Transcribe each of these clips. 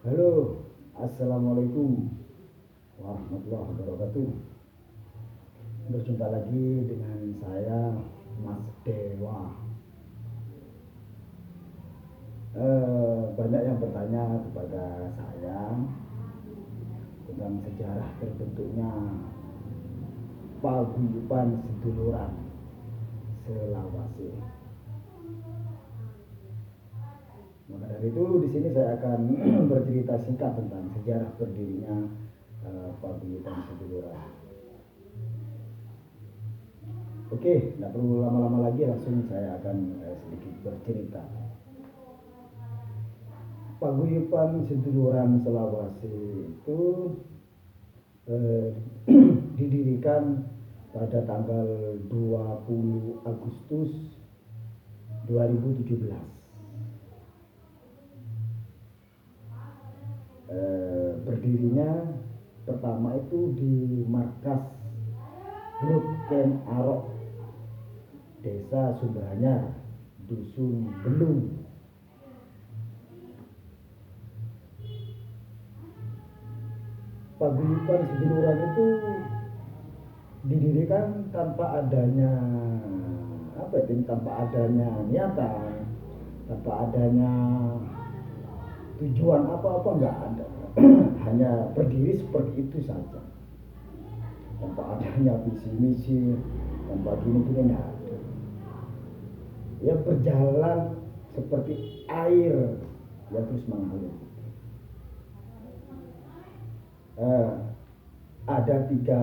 Halo, Assalamualaikum warahmatullahi wabarakatuh. Berjumpa lagi dengan saya, Mas Dewa. Banyak yang bertanya kepada saya tentang sejarah terbentuknya paguyuban seduluran Selawase. Maka dari itu di sini saya akan bercerita singkat tentang sejarah berdirinya paguyuban seduluran. Oke, tidak perlu lama-lama lagi, langsung saya akan sedikit bercerita. Paguyuban seduluran Selawase itu didirikan pada tanggal 20 Agustus 2017. Berdirinya pertama itu di markas grup Ken Arok, Desa Sumberanyar, Dusun Belung. Paguyuban seduluran itu didirikan tanpa adanya tanpa adanya niatan, tanpa adanya tujuan apa-apa, nggak ada. Hanya berdiri seperti itu saja, tanpa adanya visi misi, tanpa gini-gini, nggak ada. Ya berjalan seperti air yang terus mengalir. Ada tiga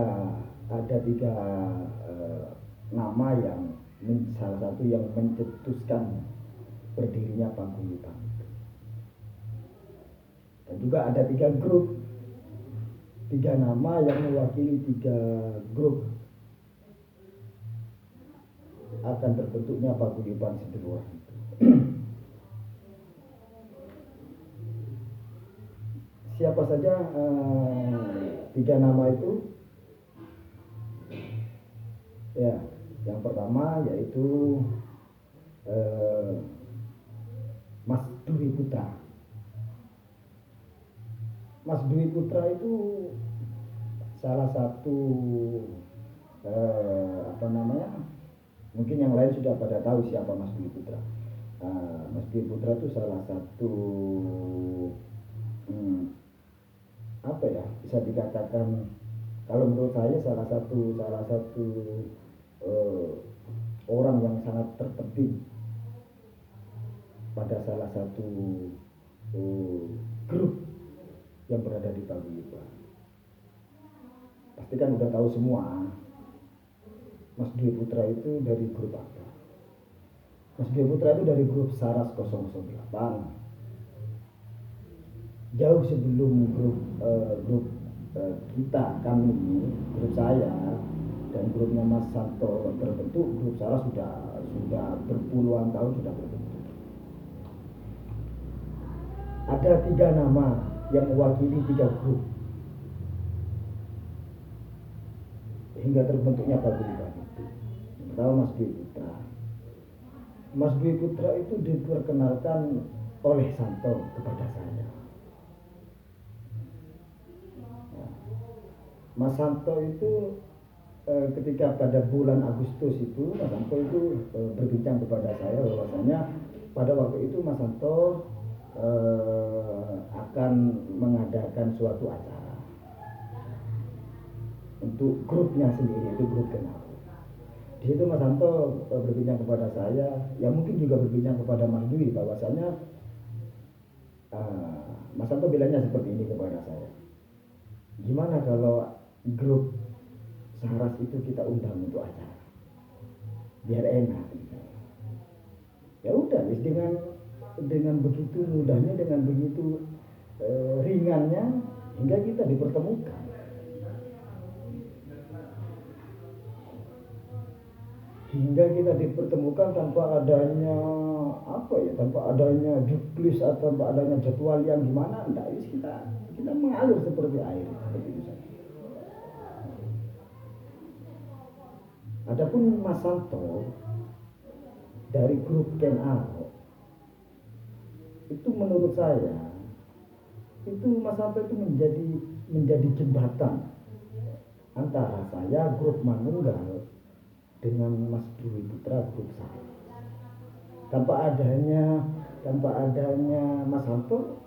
nama yang salah satu yang mencetuskan berdirinya paguyuban. Dan juga ada tiga nama yang mewakili tiga grup akan terbentuknya paguyuban seduluran itu. Siapa saja tiga nama itu? Ya, yang pertama yaitu Mas Dwi Putra. Mas Dwi Putra itu salah satu mungkin yang lain sudah pada tahu siapa Mas Dwi Putra. Mas Dwi Putra itu salah satu bisa dikatakan, kalau menurut saya salah satu orang yang sangat terpenting pada salah satu grup yang berada di paguyuban. Pasti kan udah tahu semua Mas Dwi Putra itu dari grup apa. Mas Dwi Putra itu dari grup Saras 008. Jauh sebelum grup kami, grup saya dan grupnya Mas Santo terbentuk, grup Saras sudah berpuluhan tahun sudah terbentuk. Ada tiga nama yang mewakili tiga grup hingga terbentuknya paguyuban itu. Yang pertama Mas Dwi Putra. Mas Dwi Putra itu diperkenalkan oleh Santo kepada saya. Mas Santo itu ketika pada bulan Agustus itu, Mas Santo itu berbincang kepada saya bahwasanya pada waktu itu Mas Santo akan mengadakan suatu acara untuk grupnya sendiri, itu grup kenal. Di situ Mas Santo berbincang kepada saya, ya mungkin juga berbincang kepada Mas Dwi, bahwasanya Mas Santo bilangnya seperti ini kepada saya. Gimana kalau grup Saras itu kita undang untuk acara, biar enak gitu. Ya udah, dengan begitu mudahnya, dengan begitu ringannya, hingga kita dipertemukan. Tanpa adanya tanpa adanya juklis atau tanpa adanya jadwal yang gimana, enggak, kita mengalir seperti air, seperti itu saja. Adapun Mas Santo dari grup Ken Arok itu menurut saya itu Mas Santo itu menjadi jembatan antara saya grup Manunggal dengan Mas Dwi Putra grup saya. Tanpa adanya Mas Santo,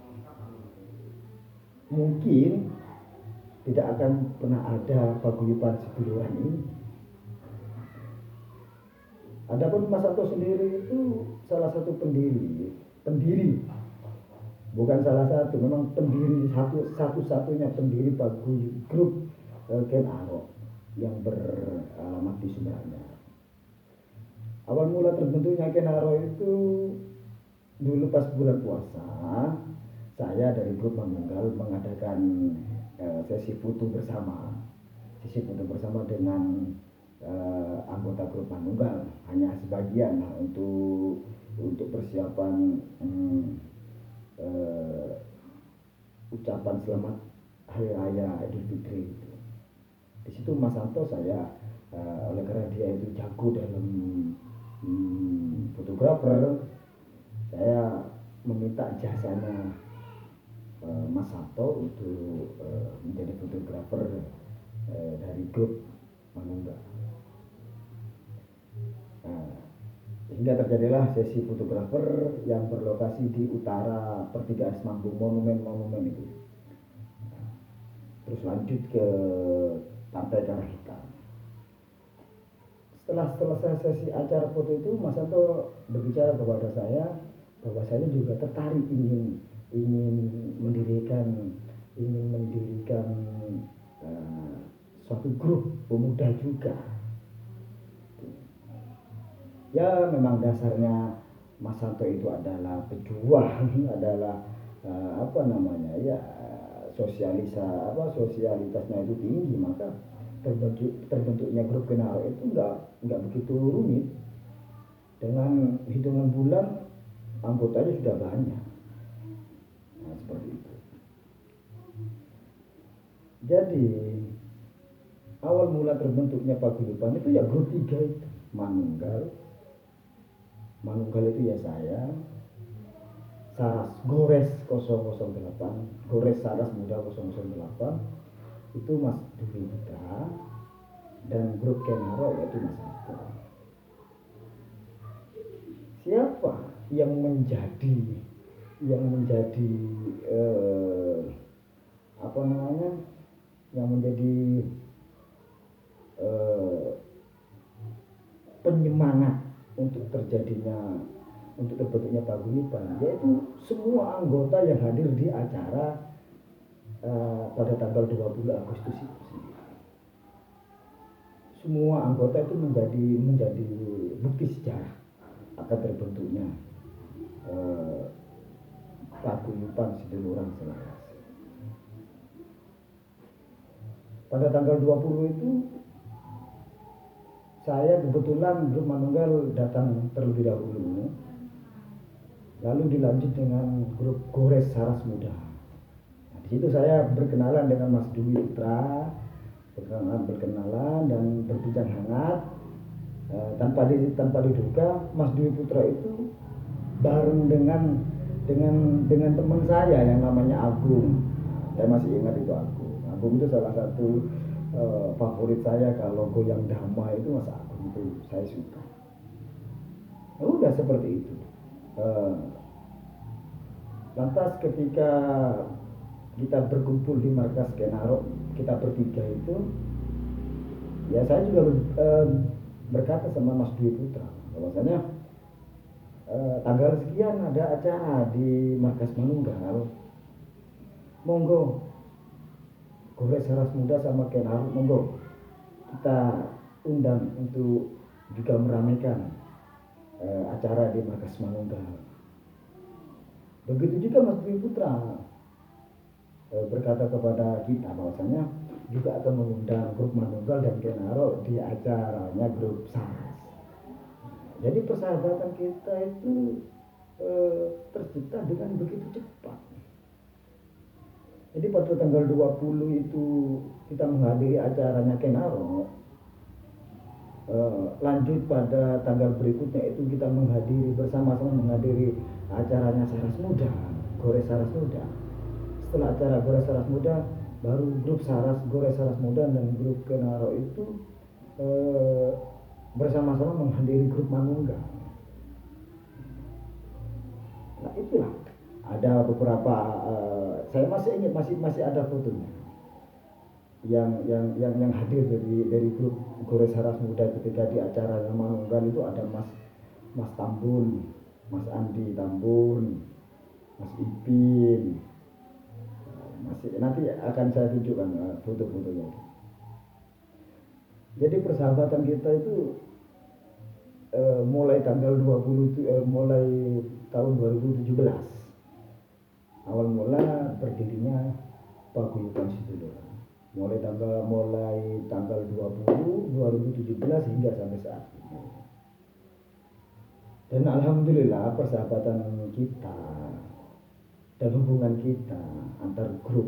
mungkin tidak akan pernah ada paguyuban seduluran ini. Adapun Mas Santo sendiri itu salah satu pendiri, bukan salah satu, memang pendiri satu-satunya pendiri paguyuban grup Ken Arok yang beralamat di Sumberanyar. Awal mula terbentuknya Ken Arok itu dulu pas bulan puasa, saya dari grup Manunggal mengadakan sesi foto bersama dengan anggota grup Manunggal, hanya sebagian untuk persiapan ucapan selamat Hari Raya Idul Fitri itu. Di situ Mas Santo saya oleh karena dia itu jago dalam fotografer, saya meminta jasanya Mas Santo untuk menjadi fotografer dari grup Manunggal. Hingga terjadilah sesi fotografer yang berlokasi di utara pertigaan Semambung, monumen itu. Terus lanjut ke Pantai Karahitam. Setelah selesai sesi acara foto itu, Mas Santo berbicara kepada saya bahwa saya juga tertarik ingin mendirikan suatu grup pemuda juga. Ya memang dasarnya Mas Santo itu adalah pejuang, adalah sosialitasnya itu tinggi, maka terbentuknya grup Ken Arok itu nggak begitu rumit. Dengan hitungan bulan anggotanya sudah banyak. Nah, seperti itu. Jadi awal mula terbentuknya paguyuban itu ya grup 3 itu, Manunggal itu ya saya, Gores 008, Gores Saras Muda 008 itu Mas Dwi Putra, dan grup Ken Arok yaitu Mas Santo. Siapa yang menjadi penyemangat untuk terbentuknya paguyuban, yaitu semua anggota yang hadir di acara pada tanggal 20 Agustus itu sendiri. Semua anggota itu menjadi bukti sejarah akan terbentuknya paguyuban seduluran selaras. Pada tanggal 20 itu saya kebetulan grup Manunggal datang terlebih dahulu, lalu dilanjut dengan grup Gores Saras Muda. Nah, di situ saya berkenalan dengan Mas Dwi Putra, berkenalan dan berbincang hangat. Tanpa diduga Mas Dwi Putra itu bareng dengan teman saya yang namanya Agung. Saya masih ingat itu Agung. Agung itu salah satu favorit saya. Kalau goyang damai itu Mas Agung itu saya suka. Udah seperti itu. Lantas ketika kita berkumpul di markas Ken Arok, kita bertiga itu, ya saya juga berkata sama Mas Dwi Putra bahwasanya tanggal sekian ada acara di markas Manunggal, monggo Gores Saras Muda sama Ken Arok, monggo kita undang untuk juga meramaikan acara di markas Manunggal. Begitu juga Mas Dwi Putra berkata kepada kita bahwasanya juga akan mengundang grup Manunggal dan Ken Arok di acaranya grup Saras. Jadi persahabatan kita itu tercipta dengan begitu cepat. Jadi pada tanggal 20 itu kita menghadiri acaranya Ken Arok. Lanjut pada tanggal berikutnya itu kita bersama-sama menghadiri acaranya Saras Muda, Gores Saras Muda. Setelah acara Gores Saras Muda, baru grup Gores Saras Muda dan grup Kenaro itu bersama-sama menghadiri grup Manunggal. Nah itulah, ada beberapa saya masih ingat, masih ada fotonya yang hadir dari grup Gores Saras Muda ketika di acara Manunggal. Itu ada Mas Tambun, Mas Andi Tambun, Mas Ipin. Masih nanti akan saya tunjukkan foto-fotonya. Jadi persahabatan kita itu mulai tanggal 20 mulai tahun 2017 awal mula berdirinya Paguyuban Sidulurang. Mulai tanggal 2017 hingga sampai saat ini. Dan alhamdulillah persahabatan kita dan hubungan kita antar grup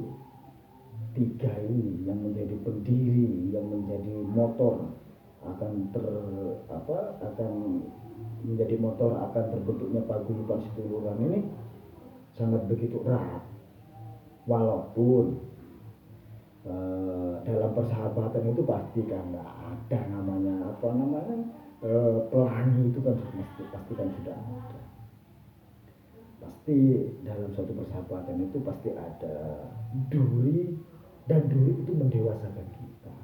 tiga ini yang menjadi pendiri, yang menjadi motor akan menjadi motor akan terbentuknya Paguyuban Sidulurang ini sangat begitu erat. Walaupun dalam persahabatan itu pasti kan nggak ada namanya pelangi, itu kan pasti kan sudah ada. Pasti dalam suatu persahabatan itu pasti ada duri, dan duri itu mendewasakan kita,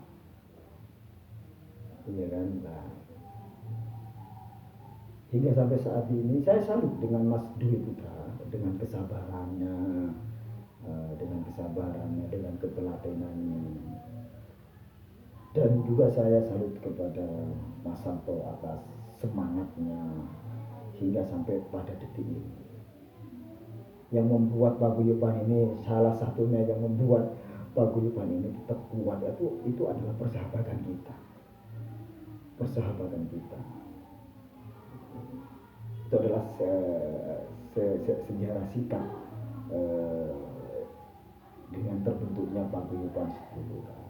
iya kan. Nah, hingga sampai saat ini saya salut dengan Mas Dwi Putra, dengan kesabarannya, dengan ketelatenannya. Dan juga saya salut kepada Mas Santo atas semangatnya hingga sampai pada detik ini. Yang membuat Paguyuban ini, salah satunya yang membuat Paguyuban ini tetap kuat itu adalah persahabatan kita. Itu adalah sejarah singkat dengan terbentuknya Paguyuban Sidulurang.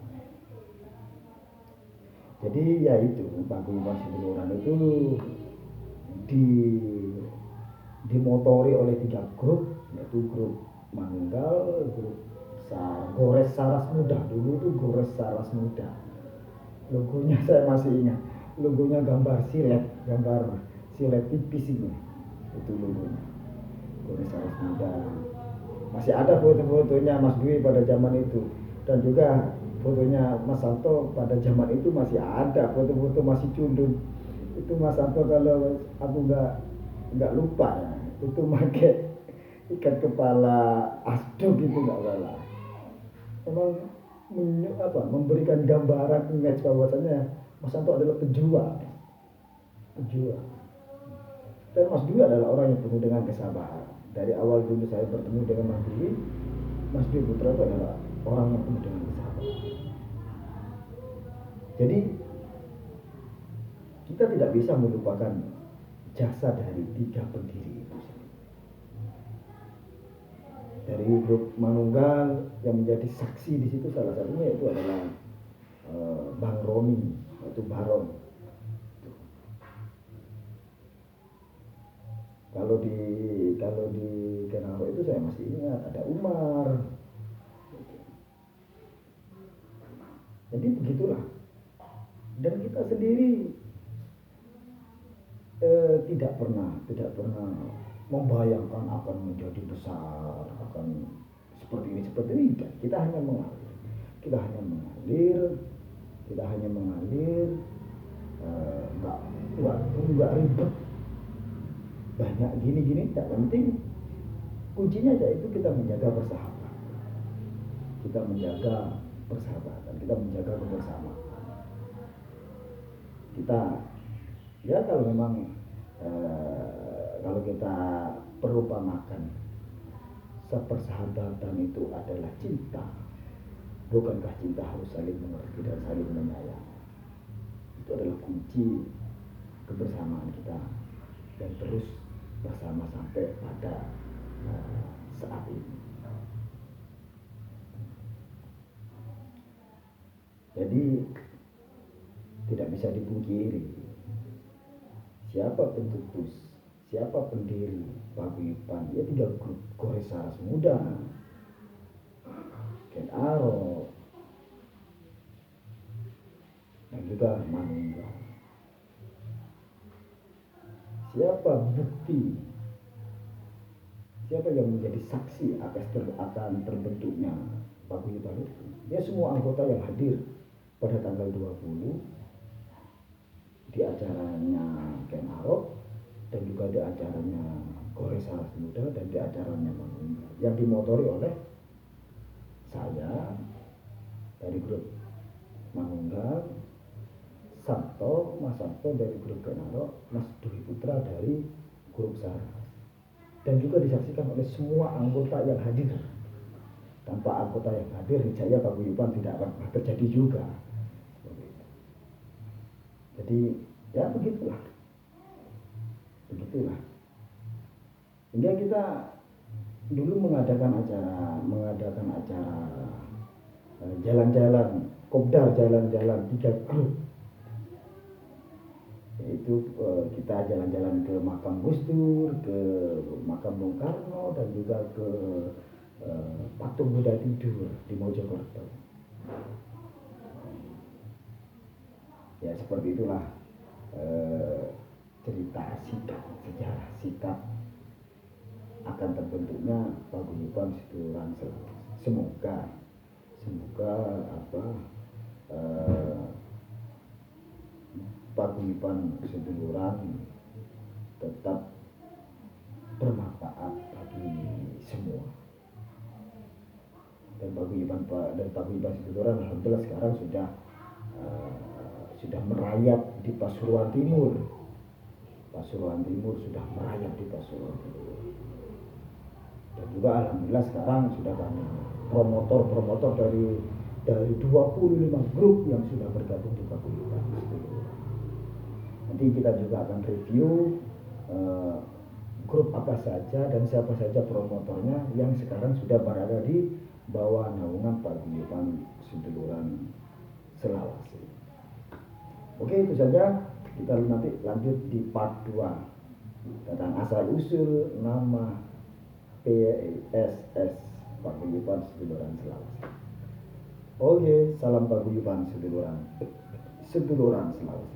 Jadi ya itu Paguyuban Sidulurang itu dimotori oleh 3 grup, yaitu grup Manunggal, grup Gores Saras Muda. Dulu itu Gores Saras Muda. Logonya saya masih ingat, logonya gambar silet tipis ini. Itu logonya Gores Saras Muda. Masih ada foto-fotonya Mas Dwi pada zaman itu, dan juga fotonya Mas Santo pada zaman itu masih ada, foto-foto masih cundun. Itu Mas Santo kalau aku nggak lupa ya, itu pakai ikat kepala asduk itu nggak salah. Memang memberikan gambaran image bahwasanya Mas Santo adalah pejuang. Dan Mas Dwi adalah orang yang penuh dengan kesabaran. Dari awal dulu saya bertemu dengan Mas Dwi Putra itu adalah orang yang penuh dengan kesabaran. Jadi kita tidak bisa melupakan jasa dari 3 pendiri itu. Dari grup Manunggal yang menjadi saksi di situ, salah satunya itu adalah Bang Roni, yaitu Baron. Kalau di Kenaro itu saya masih ingat ada Umar. Jadi begitulah. Dan kita sendiri tidak pernah membayangkan akan menjadi besar, akan seperti ini. Kita hanya mengalir, nggak ribet, banyak gini, tak penting. Kuncinya yaitu kita menjaga persahabatan, kita menjaga kebersamaan. Kita ya kalau memang kalau kita perumpamakan sepersahabatan itu adalah cinta, bukankah cinta harus saling mengerti dan saling menyayangi? Itu adalah kunci kebersamaan kita dan terus bersama sampai pada saat ini. Jadi tidak bisa dipungkiri, siapa pencetus, siapa pendiri Paguyuban, ya 3 grup Gores Saras Muda. Ken Arok, dan juga Manunggal. Siapa bukti? Siapa yang menjadi saksi akan terbentuknya paguyuban itu? Ya semua anggota yang hadir pada tanggal 20 di acaranya Ken Arok dan juga di acaranya Gores Saras Muda dan di acaranya Manunggal yang dimotori oleh saya dari grup Manunggal, Mas Sabto dari grup Ken Arok, Mas Dwi Putra dari grup Saras, dan juga disaksikan oleh semua anggota yang hadir. Tanpa anggota yang hadir, niscaya paguyuban tidak akan terjadi juga. Jadi ya begitulah. Hingga kita dulu mengadakan acara jalan-jalan kopdar, jalan-jalan 3 grup, yaitu kita jalan-jalan ke makam Gus Dur, ke makam Bung Karno, dan juga ke patung Buddha tidur di Mojokerto. Ya seperti itulah cerita sejarah sikap akan terbentuknya paguyuban Seduluran Selawase. Semoga paguyuban Seduluran tetap bermanfaat bagi semua. Dan paguyuban Seduluran alhamdulillah sekarang sudah merayap di Pasuruan Timur. Sudah merayap di Pasuruan Timur. Dan juga alhamdulillah sekarang sudah banyak promotor dari 25 grup yang sudah bergabung di paguyuban Seduluran. Nanti kita juga akan review grup apa saja dan siapa saja promotornya yang sekarang sudah berada di bawah naungan paguyuban Seduluran Selawase. Oke, itu saja. Kita nanti lanjut di part 2 tentang asal usul nama PSS Paguyuban Seduluran Selawase. Oke, salam paguyuban Seduluran Selawase.